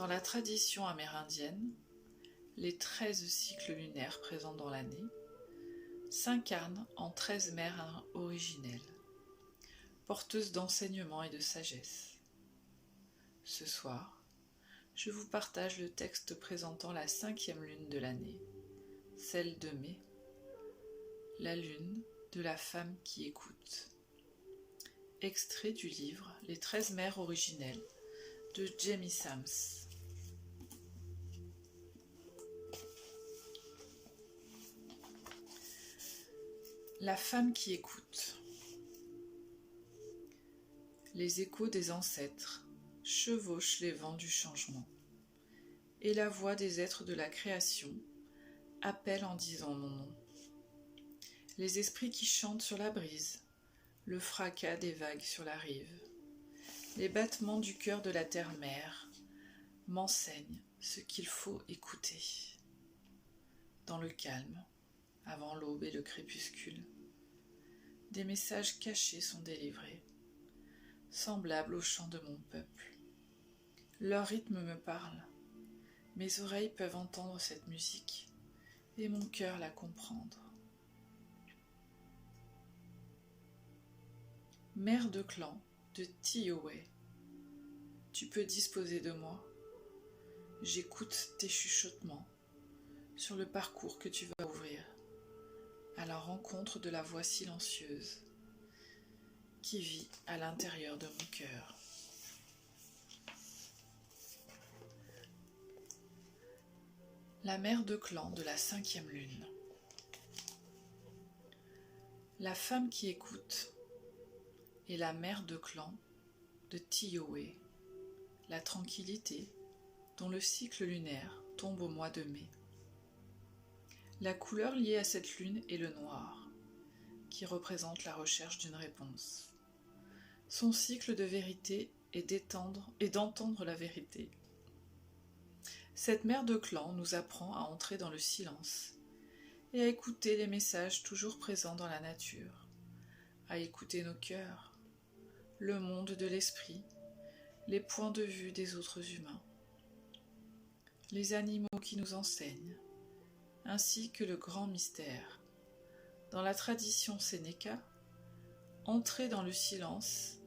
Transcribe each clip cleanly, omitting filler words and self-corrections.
Dans la tradition amérindienne, les 13 cycles lunaires présents dans l'année s'incarnent en 13 mères originelles, porteuses d'enseignement et de sagesse. Ce soir, je vous partage le texte présentant la 5e lune de l'année, celle de mai, la lune de la femme qui écoute. Extrait du livre Les 13 mères originelles de Jamie Sams. La femme qui écoute. Les échos des ancêtres chevauchent les vents du changement, et la voix des êtres de la création appelle en disant mon nom. Les esprits qui chantent sur la brise, le fracas des vagues sur la rive, les battements du cœur de la terre-mère m'enseignent ce qu'il faut écouter. Dans le calme, avant l'aube et le crépuscule, des messages cachés sont délivrés, semblables au chant de mon peuple. Leur rythme me parle, mes oreilles peuvent entendre cette musique, et mon cœur la comprendre. Mère de clan de Tioé, tu peux disposer de moi. J'écoute tes chuchotements sur le parcours que tu vas ouvrir, à la rencontre de la voix silencieuse qui vit à l'intérieur de mon cœur. La mère de clan de la 5e lune. La femme qui écoute est la mère de clan de Tioé, la tranquillité dont le cycle lunaire tombe au mois de mai. La couleur liée à cette lune est le noir, qui représente la recherche d'une réponse. Son cycle de vérité est d'entendre la vérité. Cette mère de clan nous apprend à entrer dans le silence et à écouter les messages toujours présents dans la nature, à écouter nos cœurs, le monde de l'esprit, les points de vue des autres humains, les animaux qui nous enseignent, ainsi que le grand mystère. Dans la tradition Sénéca, entrer dans le silence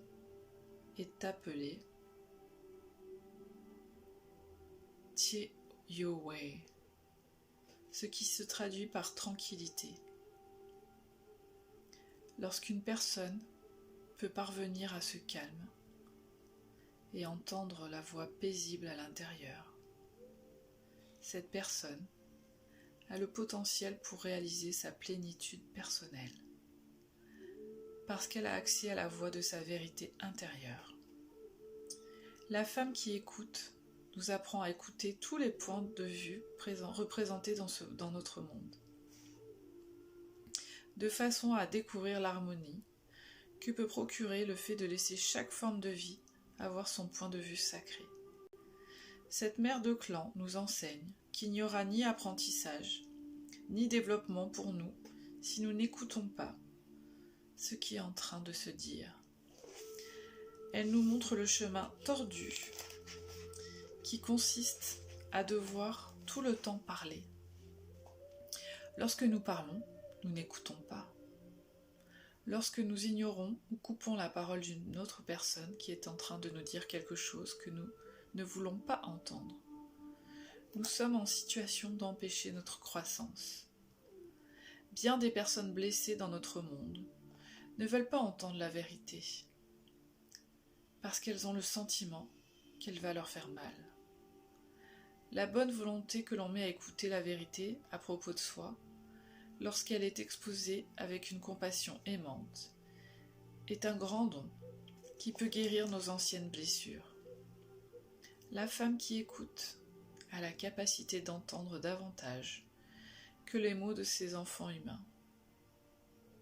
est appelé Tioé, ce qui se traduit par tranquillité. Lorsqu'une personne peut parvenir à ce calme et entendre la voix paisible à l'intérieur, cette personne a le potentiel pour réaliser sa plénitude personnelle, parce qu'elle a accès à la voix de sa vérité intérieure. La femme qui écoute nous apprend à écouter tous les points de vue représentés dans notre monde, de façon à découvrir l'harmonie que peut procurer le fait de laisser chaque forme de vie avoir son point de vue sacré. Cette mère de clan nous enseigne qu'il n'y aura ni apprentissage, ni développement pour nous si nous n'écoutons pas ce qui est en train de se dire. Elle nous montre le chemin tordu qui consiste à devoir tout le temps parler. Lorsque nous parlons, nous n'écoutons pas. Lorsque nous ignorons ou coupons la parole d'une autre personne qui est en train de nous dire quelque chose que nous ne voulons pas entendre, nous sommes en situation d'empêcher notre croissance. Bien des personnes blessées dans notre monde ne veulent pas entendre la vérité, parce qu'elles ont le sentiment qu'elle va leur faire mal. La bonne volonté que l'on met à écouter la vérité à propos de soi, lorsqu'elle est exposée avec une compassion aimante, est un grand don qui peut guérir nos anciennes blessures. La femme qui écoute a la capacité d'entendre davantage que les mots de ses enfants humains,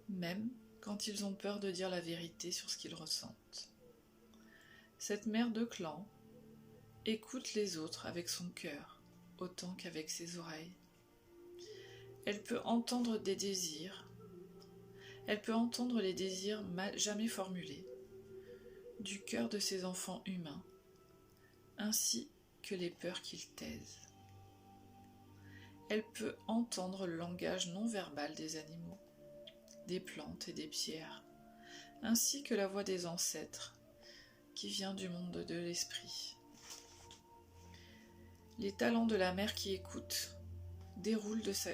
même quand ils ont peur de dire la vérité sur ce qu'ils ressentent. Cette mère de clan écoute les autres avec son cœur autant qu'avec ses oreilles. Elle peut entendre des désirs, elle peut entendre les désirs jamais formulés du cœur de ses enfants humains, ainsi que les peurs qu'il taise. Elle peut entendre le langage non verbal des animaux, des plantes et des pierres, ainsi que la voix des ancêtres, qui vient du monde de l'esprit. Les talents de la mère qui écoute déroulent de sa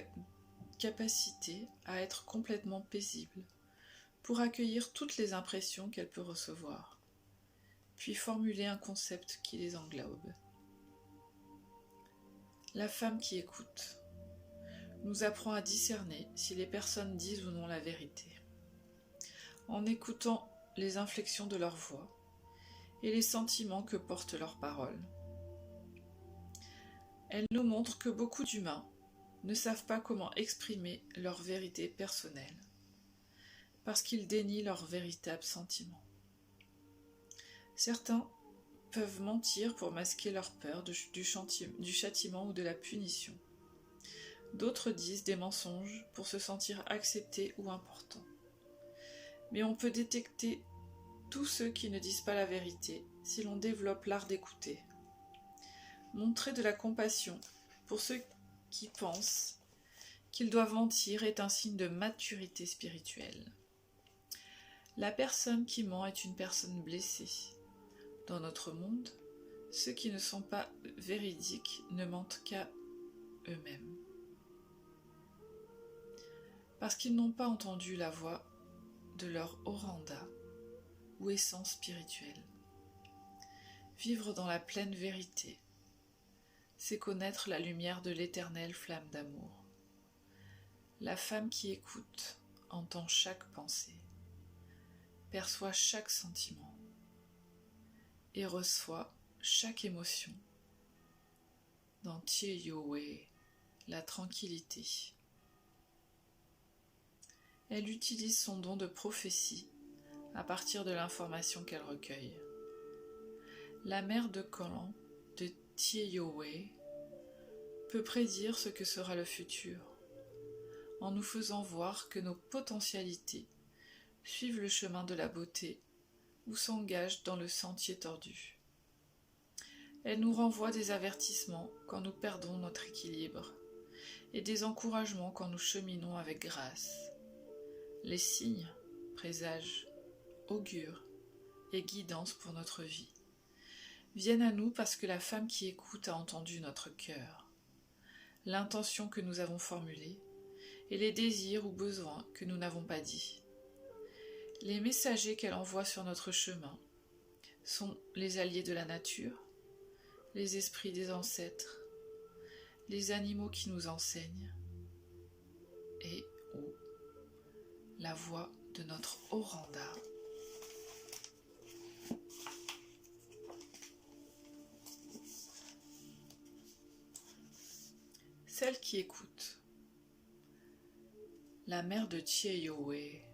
capacité à être complètement paisible pour accueillir toutes les impressions qu'elle peut recevoir, puis formuler un concept qui les englobe. La femme qui écoute nous apprend à discerner si les personnes disent ou non la vérité, en écoutant les inflexions de leur voix et les sentiments que portent leurs paroles. Elle nous montre que beaucoup d'humains ne savent pas comment exprimer leur vérité personnelle, parce qu'ils dénient leurs véritables sentiments. Certains peuvent mentir pour masquer leur peur du châtiment ou de la punition. D'autres disent des mensonges pour se sentir acceptés ou importants. Mais on peut détecter tous ceux qui ne disent pas la vérité si l'on développe l'art d'écouter. Montrer de la compassion pour ceux qui pensent qu'ils doivent mentir est un signe de maturité spirituelle. La personne qui ment est une personne blessée. Dans notre monde, ceux qui ne sont pas véridiques ne mentent qu'à eux-mêmes. Parce qu'ils n'ont pas entendu la voix de leur Oranda ou essence spirituelle. Vivre dans la pleine vérité, c'est connaître la lumière de l'éternelle flamme d'amour. La femme qui écoute entend chaque pensée, perçoit chaque sentiment et reçoit chaque émotion. Dans Tie-Yo-Wei, la tranquillité. Elle utilise son don de prophétie à partir de l'information qu'elle recueille. La mère de clan de Tie-Yo-Wei peut prédire ce que sera le futur, en nous faisant voir que nos potentialités suivent le chemin de la beauté ou s'engagent dans le sentier tordu. Elle nous renvoie des avertissements quand nous perdons notre équilibre et des encouragements quand nous cheminons avec grâce. Les signes, présages, augures et guidances pour notre vie viennent à nous parce que la femme qui écoute a entendu notre cœur, l'intention que nous avons formulée et les désirs ou besoins que nous n'avons pas dits. Les messagers qu'elle envoie sur notre chemin sont les alliés de la nature, les esprits des ancêtres, les animaux qui nous enseignent et ou la voix de notre Oranda. Celle qui écoute. La mère de Tie-Yo-Wei,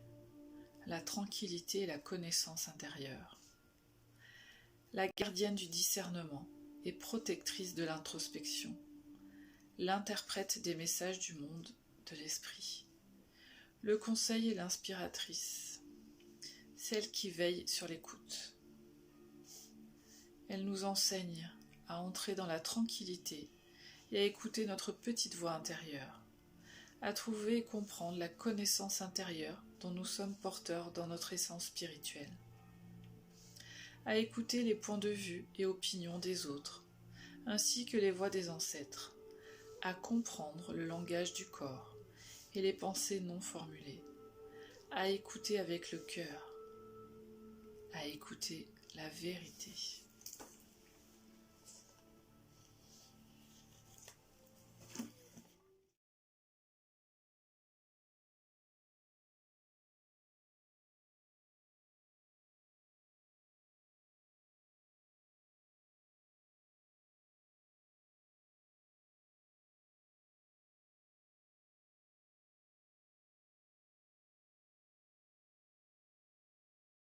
la tranquillité et la connaissance intérieure. La gardienne du discernement et protectrice de l'introspection. L'interprète des messages du monde de l'esprit. Le conseil et l'inspiratrice. Celle qui veille sur l'écoute. Elle nous enseigne à entrer dans la tranquillité et à écouter notre petite voix intérieure, à trouver et comprendre la connaissance intérieure dont nous sommes porteurs dans notre essence spirituelle, à écouter les points de vue et opinions des autres, ainsi que les voix des ancêtres, à comprendre le langage du corps et les pensées non formulées, à écouter avec le cœur, à écouter la vérité.